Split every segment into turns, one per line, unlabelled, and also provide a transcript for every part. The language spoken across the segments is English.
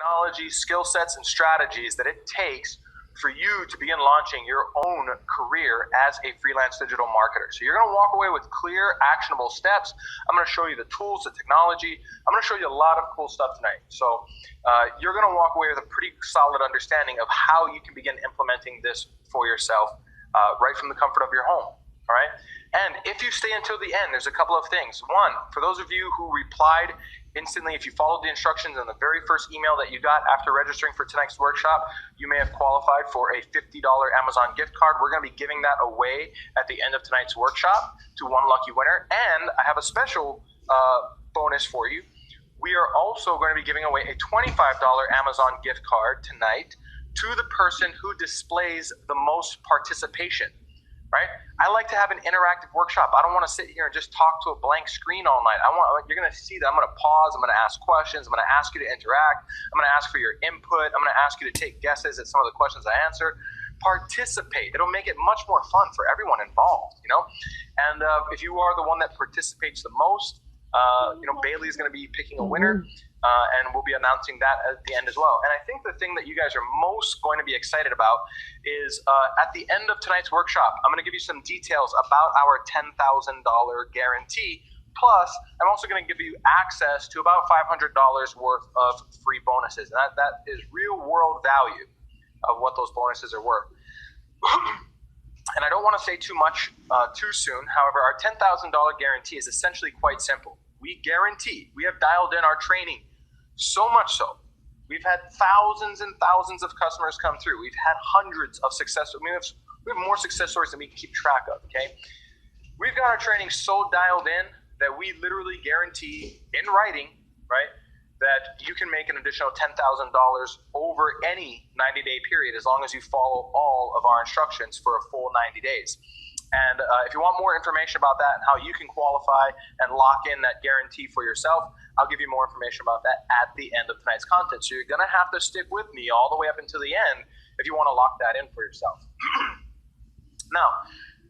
technology, skill sets, and strategies that it takes for you to begin launching your own career as a freelance digital marketer. So you're going to walk away with clear, actionable steps. I'm going to show you the tools, the technology. I'm going to show you a lot of cool stuff tonight. So you're going to walk away with a pretty solid understanding of how you can begin implementing this for yourself right from the comfort of your home. All right. And if you stay until the end, there's a couple of things. One, for those of you who replied instantly, if you followed the instructions in the very first email that you got after registering for tonight's workshop, you may have qualified for a $50 Amazon gift card. We're going to be giving that away at the end of tonight's workshop to one lucky winner. And I have a special bonus for you. We are also going to be giving away a $25 Amazon gift card tonight to the person who displays the most participation. Right? I like to have an interactive workshop. I don't want to sit here and just talk to a blank screen all night. You're going to see that I'm going to pause. I'm going to ask questions. I'm going to ask you to interact. I'm going to ask for your input. I'm going to ask you to take guesses at some of the questions I answer. Participate. It'll make it much more fun for everyone involved, you know? And if you are the one that participates the most, Bailey is going to be picking a winner. And we'll be announcing that at the end as well. And I think the thing that you guys are most going to be excited about is at the end of tonight's workshop, I'm going to give you some details about our $10,000 guarantee. Plus, I'm also going to give you access to about $500 worth of free bonuses. And that is real world value of what those bonuses are worth. And I don't want to say too much too soon. However, our $10,000 guarantee is essentially quite simple. We guarantee, we have dialed in our training so much so. We've had thousands and thousands of customers come through. We've had hundreds of success. We have more success stories than we can keep track of, okay? We've got our training so dialed in that we literally guarantee in writing, right, that you can make an additional $10,000 over any 90-day period as long as you follow all of our instructions for a full 90 days. And if you want more information about that and how you can qualify and lock in that guarantee for yourself, I'll give you more information about that at the end of tonight's content. So you're going to have to stick with me all the way up until the end if you want to lock that in for yourself. Now,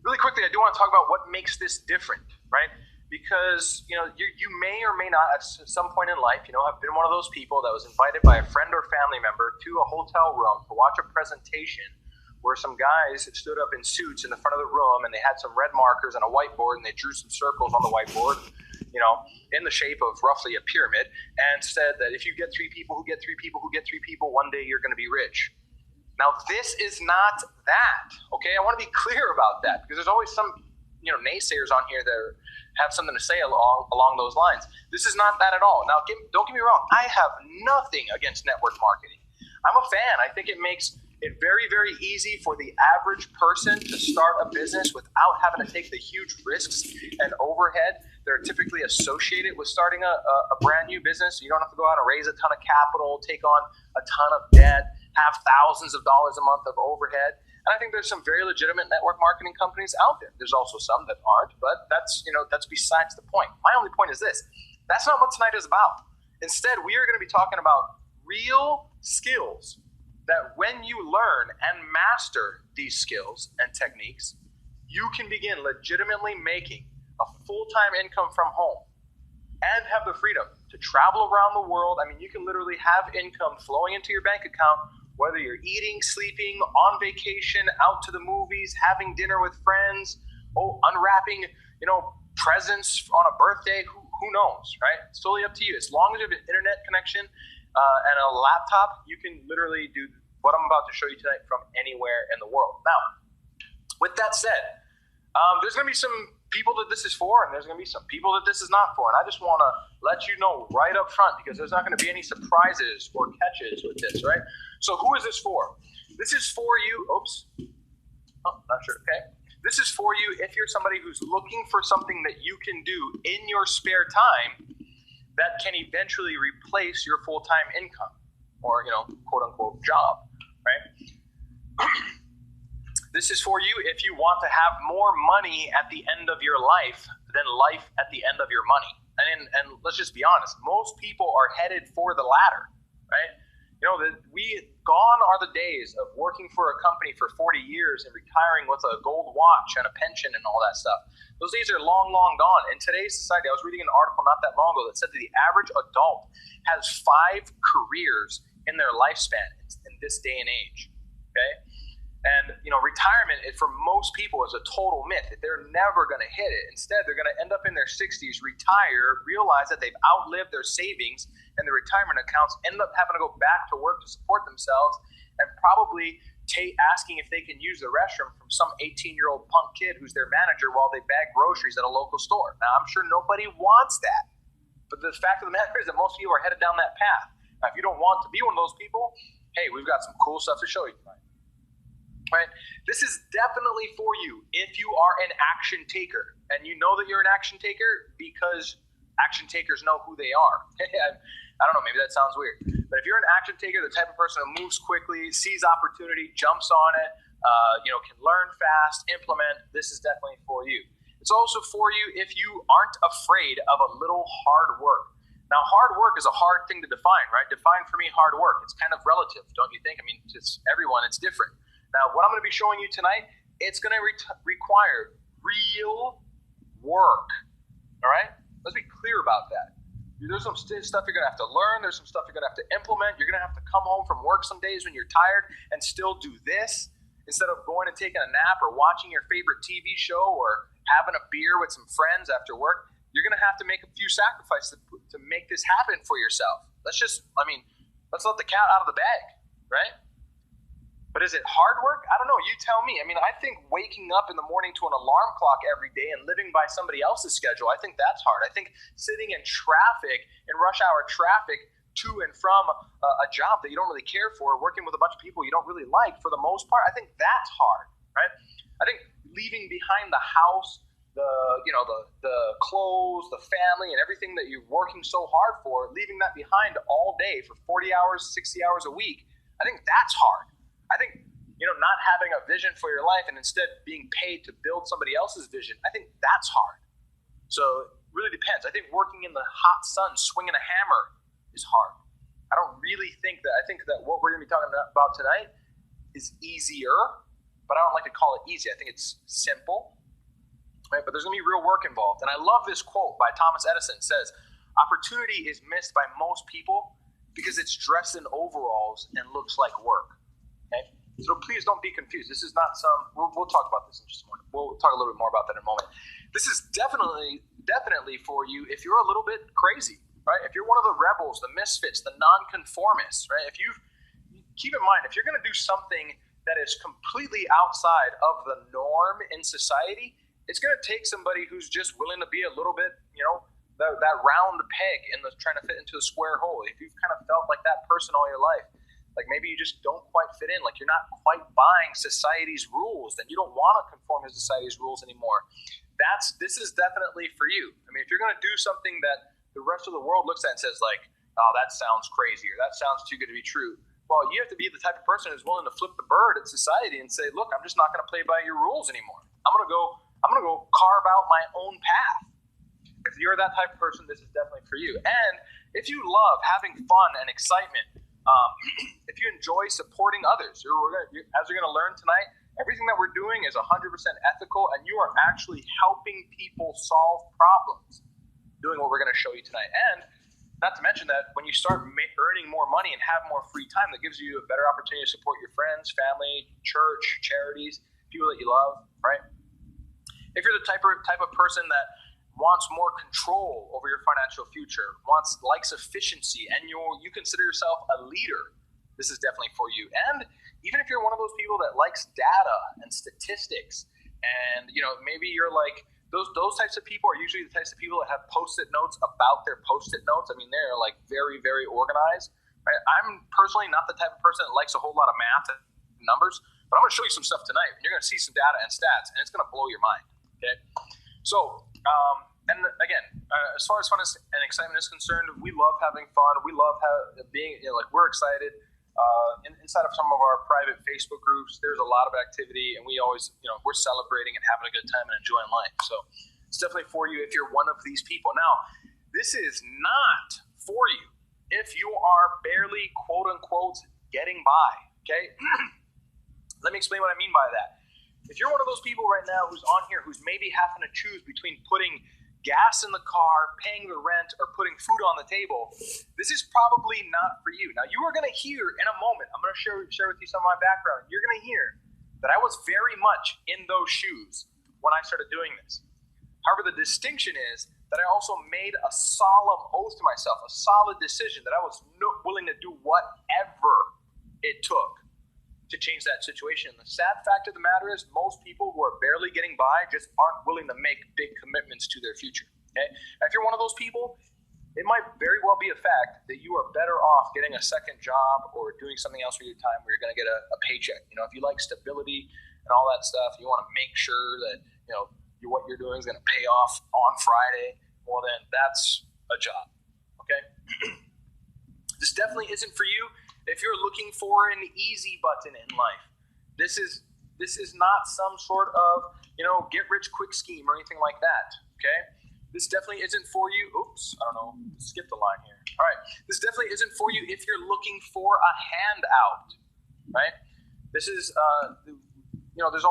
really quickly, I do want to talk about what makes this different, right? Because, you may or may not at some point in life, have been one of those people that was invited by a friend or family member to a hotel room to watch a presentation where some guys stood up in suits in the front of the room and they had some red markers and a whiteboard and they drew some circles on the whiteboard, in the shape of roughly a pyramid, and said that if you get three people who get three people who get three people, one day you're going to be rich. Now, this is not that, okay? I want to be clear about that because there's always some, naysayers on here that have something to say along those lines. This is not that at all. Now, don't get me wrong. I have nothing against network marketing. I'm a fan. I think it makes it very, very easy for the average person to start a business without having to take the huge risks and overhead that are typically associated with starting a brand new business. You don't have to go out and raise a ton of capital, take on a ton of debt, have thousands of dollars a month of overhead. And I think there's some very legitimate network marketing companies out there. There's also some that aren't, but that's besides the point. My only point is this. That's not what tonight is about. Instead, we are going to be talking about real skills that when you learn and master these skills and techniques, you can begin legitimately making a full-time income from home and have the freedom to travel around the world. I mean, you can literally have income flowing into your bank account, whether you're eating, sleeping, on vacation, out to the movies, having dinner with friends, unwrapping, presents on a birthday, who knows, right? It's totally up to you. As long as you have an internet connection and a laptop, you can literally do what I'm about to show you tonight from anywhere in the world. Now, with that said, there's going to be some people that this is for, and there's going to be some people that this is not for. And I just want to let you know right up front, because there's not going to be any surprises or catches with this, right? So who is this for? This is for you. Oops. Oh, not sure. Okay. This is for you if you're somebody who's looking for something that you can do in your spare time that can eventually replace your full-time income or, quote-unquote job, right? This is for you if you want to have more money at the end of your life than life at the end of your money. And let's just be honest, most people are headed for the latter, right? Gone are the days of working for a company for 40 years and retiring with a gold watch and a pension and all that stuff. Those days are long, long gone. In today's society, I was reading an article not that long ago that said that the average adult has 5 careers in their lifespan in this day and age. Okay. And, retirement for most people is a total myth. They're never going to hit it. Instead, they're going to end up in their 60s, retire, realize that they've outlived their savings, and the retirement accounts end up having to go back to work to support themselves, and probably asking if they can use the restroom from some 18-year-old punk kid who's their manager while they bag groceries at a local store. Now, I'm sure nobody wants that. But the fact of the matter is that most people are headed down that path. Now, if you don't want to be one of those people, hey, we've got some cool stuff to show you tonight. Right? This is definitely for you if you are an action taker. And you know that you're an action taker because action takers know who they are. I don't know, maybe that sounds weird. But if you're an action taker, the type of person who moves quickly, sees opportunity, jumps on it, can learn fast, implement, this is definitely for you. It's also for you if you aren't afraid of a little hard work. Now, hard work is a hard thing to define, right? Define for me hard work. It's kind of relative, don't you think? I mean, it's everyone, it's different. Now, what I'm going to be showing you tonight, it's going to require real work, all right? Let's be clear about that. There's some stuff you're going to have to learn. There's some stuff you're going to have to implement. You're going to have to come home from work some days when you're tired and still do this instead of going and taking a nap or watching your favorite TV show or having a beer with some friends after work. You're going to have to make a few sacrifices to make this happen for yourself. Let's let the cat out of the bag, right? But is it hard work? I don't know. You tell me. I mean, I think waking up in the morning to an alarm clock every day and living by somebody else's schedule, I think that's hard. I think sitting in traffic, in rush hour traffic, to and from a job that you don't really care for, working with a bunch of people you don't really like for the most part, I think that's hard, right? I think leaving behind the house, the clothes, the family, and everything that you're working so hard for, leaving that behind all day for 40 hours, 60 hours a week, I think that's hard. I think, not having a vision for your life and instead being paid to build somebody else's vision, I think that's hard. So it really depends. I think working in the hot sun, swinging a hammer is hard. I don't really think that. I think that what we're going to be talking about tonight is easier, but I don't like to call it easy. I think it's simple, right? But there's going to be real work involved. And I love this quote by Thomas Edison. It says, "Opportunity is missed by most people because it's dressed in overalls and looks like work." Okay? So please don't be confused. This is not we'll talk about this in just a moment. We'll talk a little bit more about that in a moment. This is definitely for you if you're a little bit crazy, right? If you're one of the rebels, the misfits, the nonconformists, right? Keep in mind, if you're going to do something that is completely outside of the norm in society, it's going to take somebody who's just willing to be a little bit, that round peg trying to fit into a square hole. If you've kind of felt like that person all your life, like maybe you just don't quite fit in, like you're not quite buying society's rules, then you don't want to conform to society's rules anymore. This is definitely for you. I mean, if you're going to do something that the rest of the world looks at and says like, oh, that sounds crazy, or that sounds too good to be true. Well, you have to be the type of person who's willing to flip the bird at society and say, look, I'm just not going to play by your rules anymore. I'm going to go carve out my own path. If you're that type of person, this is definitely for you. And if you love having fun and excitement, if you enjoy supporting others, as you're going to learn tonight, everything that we're doing is 100% ethical, and you are actually helping people solve problems doing what we're going to show you tonight. And not to mention that when you start earning more money and have more free time, that gives you a better opportunity to support your friends, family, church, charities, people that you love, right? If you're the type of person that wants more control over your financial future, likes efficiency, and you consider yourself a leader, this is definitely for you. And even if you're one of those people that likes data and statistics, and maybe you're like those types of people are usually the types of people that have post-it notes about their post-it notes. I mean, they're like very, very organized. Right? I'm personally not the type of person that likes a whole lot of math and numbers, but I'm going to show you some stuff tonight, and you're going to see some data and stats, and it's going to blow your mind. Okay, so. And again, as far as fun and excitement is concerned, we love having fun. We love being, we're excited. Inside of some of our private Facebook groups, there's a lot of activity, and we always, we're celebrating and having a good time and enjoying life. So it's definitely for you if you're one of these people. Now, this is not for you if you are barely, quote unquote, getting by. Okay, let me explain what I mean by that. If you're one of those people right now who's on here who's maybe having to choose between putting gas in the car, paying the rent, or putting food on the table, this is probably not for you. Now, you are going to hear in a moment, I'm going to share with you some of my background. You're going to hear that I was very much in those shoes when I started doing this. However, the distinction is that I also made a solemn oath to myself, a solid decision that I was willing to do whatever it took to change that situation. The sad fact of the matter is most people who are barely getting by just aren't willing to make big commitments to their future. Okay? And if you're one of those people, it might very well be a fact that you are better off getting a second job or doing something else with your time where you're going to get a paycheck. You know, if you like stability and all that stuff, you want to make sure that, you know, what you're doing is going to pay off on Friday, well then that's a job. Okay? This definitely isn't for you. If you're looking for an easy button in life, this is not some sort of, you know, get rich quick scheme or anything like that. Okay, this definitely isn't for you. Oops, I don't know, skip the line here. All right, this definitely isn't for you if you're looking for a handout. Right? This is you know, there's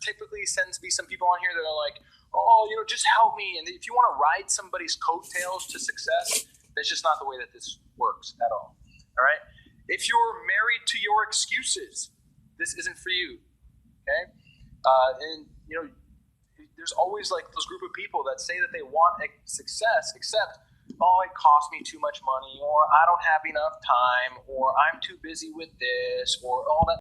typically tends to be some people on here that are like, oh, you know, just help me. And if you want to ride somebody's coattails to success, that's just not the way that this works at all. All right. If you're married to your excuses, this isn't for you, okay? And, you know, there's always like those group of people that say that they want success, except, oh, it costs me too much money, or I don't have enough time, or I'm too busy with this, or all that